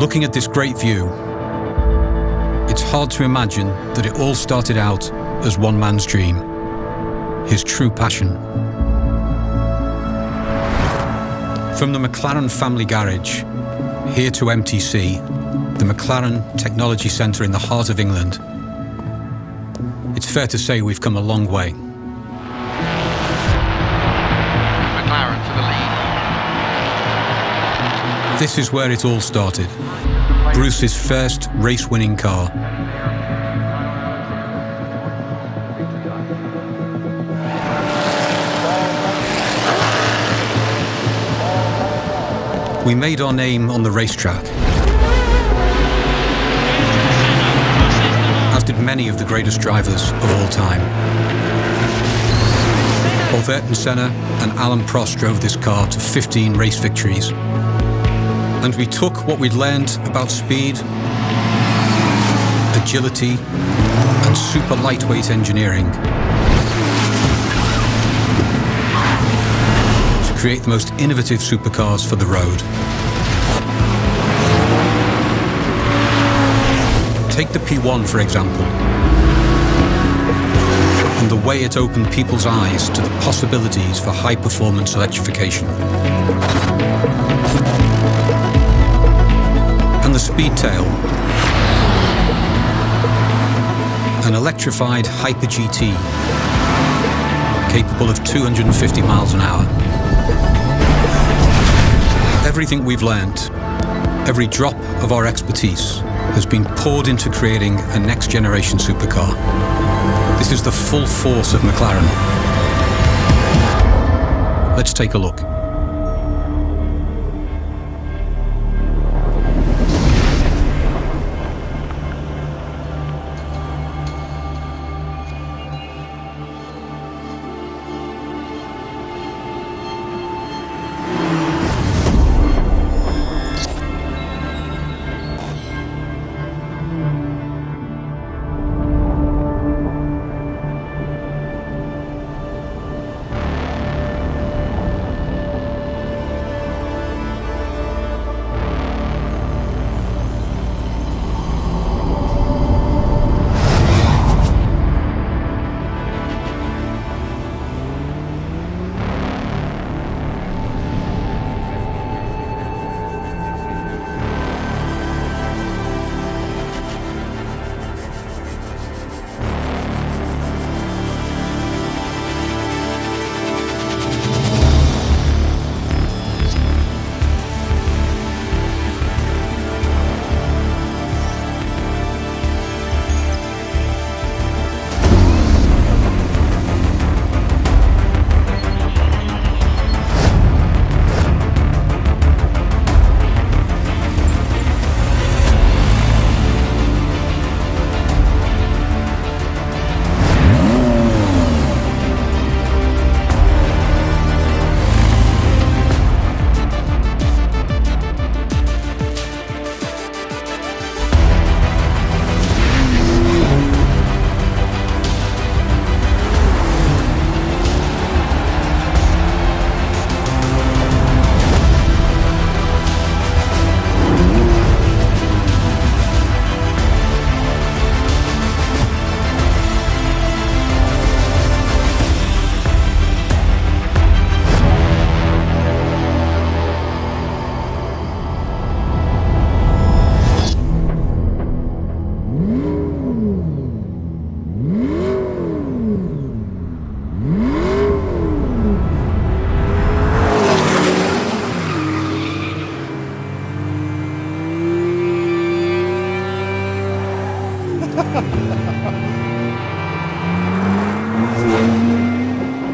Looking at this great view, it's hard to imagine that it all started out as one man's dream, his true passion. From the McLaren family garage, here to MTC, the McLaren Technology Centre in the heart of England, it's fair to say we've come a long way. McLaren for the lead. This is where it all started. Bruce's first race-winning car. We made our name on the racetrack, as did many of the greatest drivers of all time. Both Ayrton Senna and Alain Prost drove this car to 15 race victories. And we took what we'd learned about speed, agility, and super lightweight engineering to create the most innovative supercars for the road. Take the P1, for example, and the way it opened people's eyes to the possibilities for high-performance electrification. And the Speedtail, an electrified Hyper GT capable of 250 miles an hour. Everything we've learnt, every drop of our expertise has been poured into creating a next-generation supercar. This is the full force of McLaren. Let's take a look.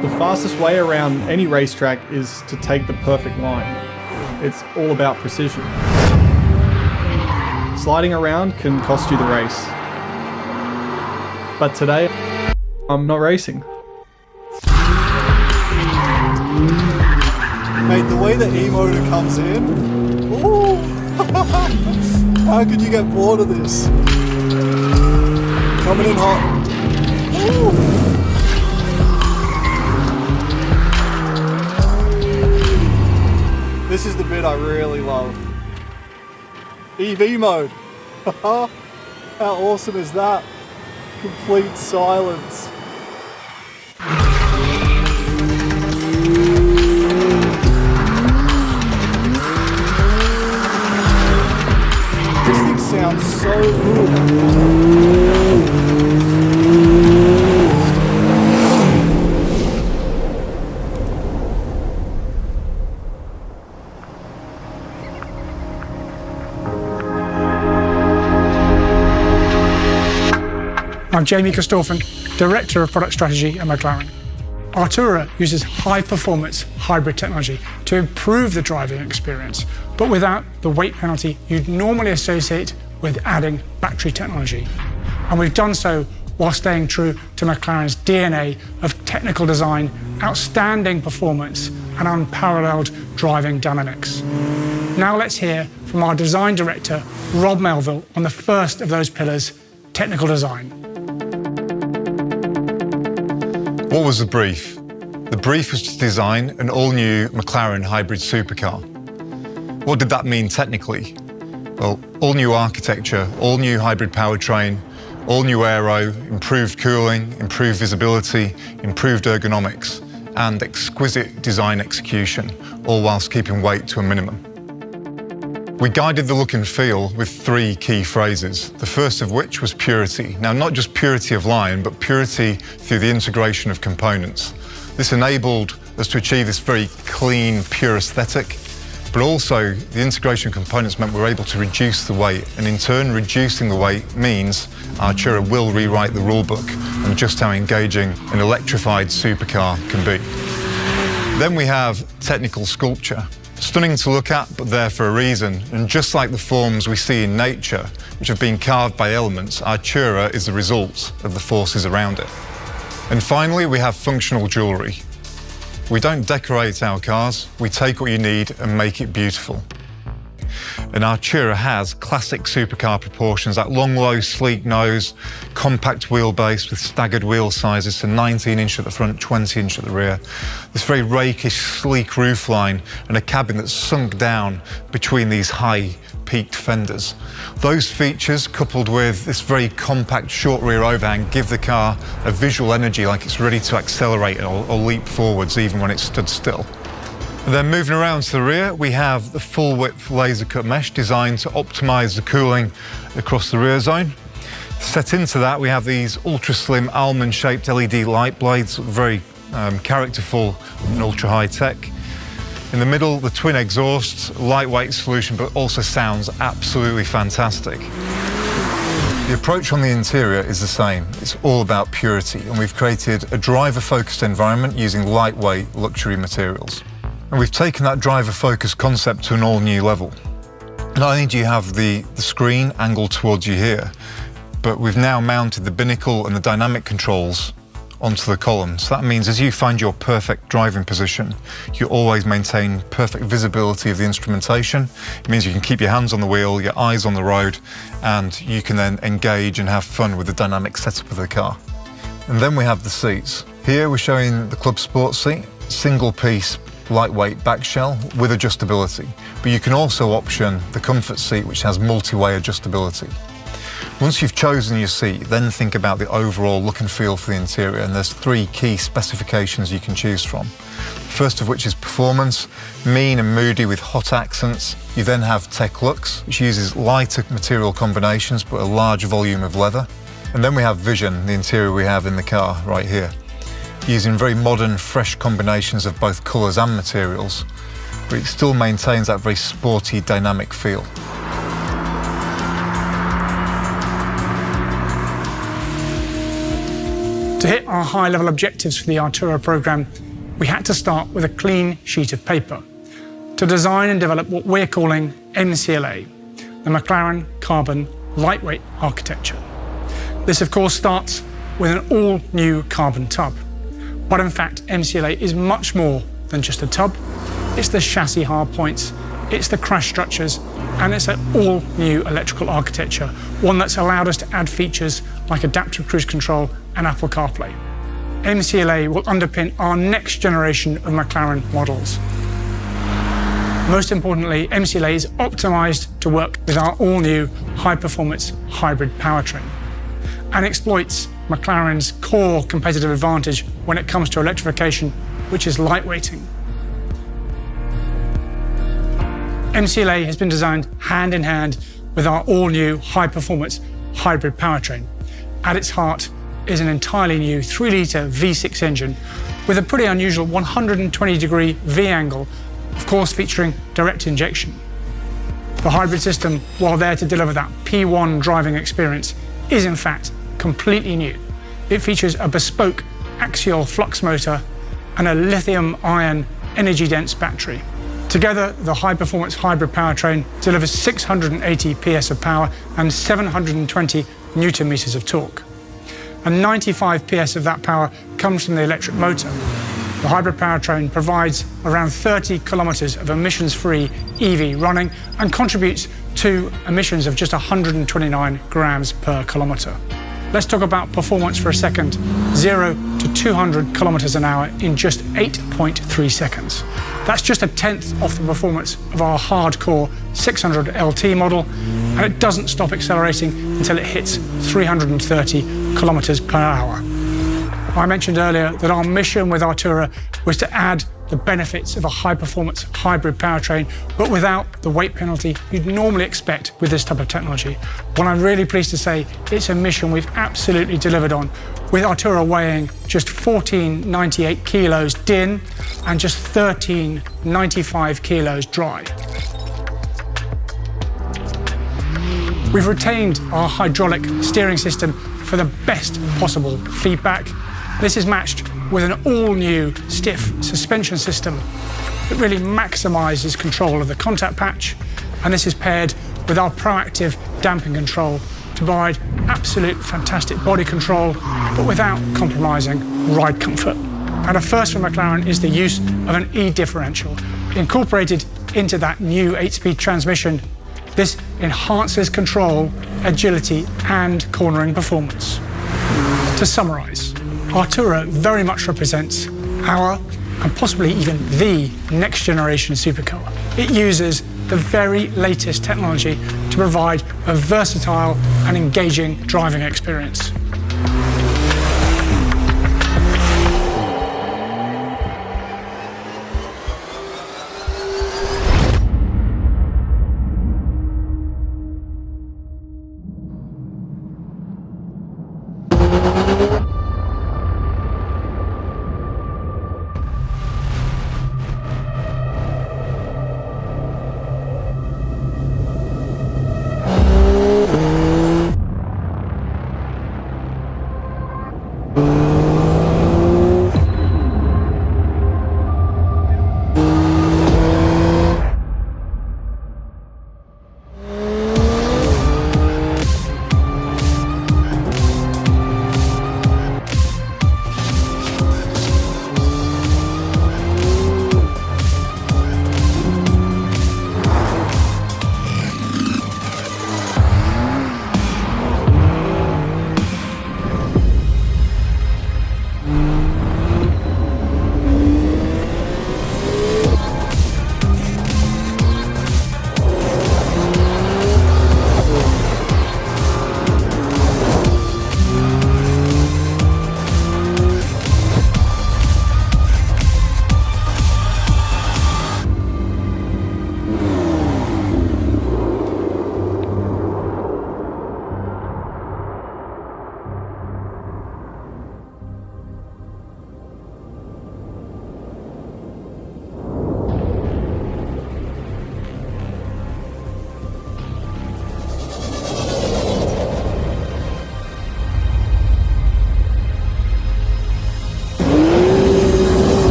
The fastest way around any racetrack is to take the perfect line. It's all about precision. Sliding around can cost you the race. But today, I'm not racing. Mate, the way the E-motor comes in, ooh, how could you get bored of this? Coming in hot. Ooh. This is the bit I really love. EV mode. How awesome is that? Complete silence. This thing sounds so good. I'm Jamie Christophen, Director of Product Strategy at McLaren. Artura uses high-performance hybrid technology to improve the driving experience, but without the weight penalty you'd normally associate with adding battery technology. And we've done so while staying true to McLaren's DNA of technical design, outstanding performance, and unparalleled driving dynamics. Now let's hear from our design director, Rob Melville, on the first of those pillars, technical design. What was the brief? The brief was to design an all-new McLaren hybrid supercar. What did that mean technically? Well, all-new architecture, all-new hybrid powertrain, all-new aero, improved cooling, improved visibility, improved ergonomics, and exquisite design execution, all whilst keeping weight to a minimum. We guided the look and feel with 3 key phrases, the first of which was purity. Now, not just purity of line, but purity through the integration of components. This enabled us to achieve this very clean, pure aesthetic, but also the integration of components meant we were able to reduce the weight, and in turn, reducing the weight means Artura will rewrite the rulebook on just how engaging an electrified supercar can be. Then we have technical sculpture. Stunning to look at, but there for a reason. And just like the forms we see in nature, which have been carved by elements, Artura is the result of the forces around it. And finally, we have functional jewellery. We don't decorate our cars, we take what you need and make it beautiful. And Artura has classic supercar proportions, that long, low, sleek nose, compact wheelbase with staggered wheel sizes, so 19-inch at the front, 20-inch at the rear. This very rakish, sleek roofline and a cabin that's sunk down between these high, peaked fenders. Those features, coupled with this very compact, short rear overhang, give the car a visual energy like it's ready to accelerate or leap forwards even when it's stood still. And then moving around to the rear, we have the full-width laser-cut mesh designed to optimise the cooling across the rear zone. Set into that, we have these ultra-slim almond-shaped LED light blades, very characterful and ultra-high-tech. In the middle, the twin exhausts, lightweight solution, but also sounds absolutely fantastic. The approach on the interior is the same. It's all about purity, and we've created a driver-focused environment using lightweight luxury materials. And we've taken that driver-focused concept to an all-new level. Not only do you have the screen angled towards you here, but we've now mounted the binnacle and the dynamic controls onto the column. So that means as you find your perfect driving position, you always maintain perfect visibility of the instrumentation. It means you can keep your hands on the wheel, your eyes on the road, and you can then engage and have fun with the dynamic setup of the car. And then we have the seats. Here we're showing the Club Sport seat, single-piece lightweight back shell with adjustability, but you can also option the comfort seat, which has multi-way adjustability. Once you've chosen your seat, then think about the overall look and feel for the interior, and there's 3 key specifications you can choose from. First of which is performance, mean and moody with hot accents. You then have Tech Lux, which uses lighter material combinations but a large volume of leather. And then we have Vision, the interior we have in the car right here, using very modern, fresh combinations of both colours and materials, but it still maintains that very sporty, dynamic feel. To hit our high-level objectives for the Artura programme, we had to start with a clean sheet of paper to design and develop what we're calling MCLA, the McLaren Carbon Lightweight Architecture. This, of course, starts with an all-new carbon tub. But in fact, MCLA is much more than just a tub. It's the chassis hardpoints, it's the crash structures, and it's an all-new electrical architecture, one that's allowed us to add features like adaptive cruise control and Apple CarPlay. MCLA will underpin our next generation of McLaren models. Most importantly, MCLA is optimized to work with our all-new high-performance hybrid powertrain and exploits McLaren's core competitive advantage when it comes to electrification, which is lightweighting. MCLA has been designed hand in hand with our all-new high-performance hybrid powertrain. At its heart is an entirely new 3-litre V6 engine with a pretty unusual 120-degree V-angle, of course featuring direct injection. The hybrid system, while there to deliver that P1 driving experience, is in fact completely new. It features a bespoke axial flux motor and a lithium-ion energy-dense battery. Together, the high-performance hybrid powertrain delivers 680 PS of power and 720 Newton-meters of torque. And 95 PS of that power comes from the electric motor. The hybrid powertrain provides around 30 kilometers of emissions-free EV running and contributes to emissions of just 129 grams per kilometer. Let's talk about performance for a second. 0 to 200 kilometers an hour in just 8.3 seconds. That's just a tenth of the performance of our hardcore 600 LT model, and it doesn't stop accelerating until it hits 330 kilometers per hour. I mentioned earlier that our mission with Artura was to add the benefits of a high-performance hybrid powertrain, but without the weight penalty you'd normally expect with this type of technology. Well, I'm really pleased to say it's a mission we've absolutely delivered on, with Artura weighing just 1498 kilos din and just 1395 kilos dry. We've retained our hydraulic steering system for the best possible feedback. This is matched with an all-new stiff suspension system that really maximizes control of the contact patch, and this is paired with our proactive damping control to provide absolute fantastic body control, but without compromising ride comfort. And a first for McLaren is the use of an E-differential. Incorporated into that new 8-speed transmission, this enhances control, agility, and cornering performance. To summarize, Artura very much represents our, and possibly even the, next generation supercar. It uses the very latest technology to provide a versatile and engaging driving experience.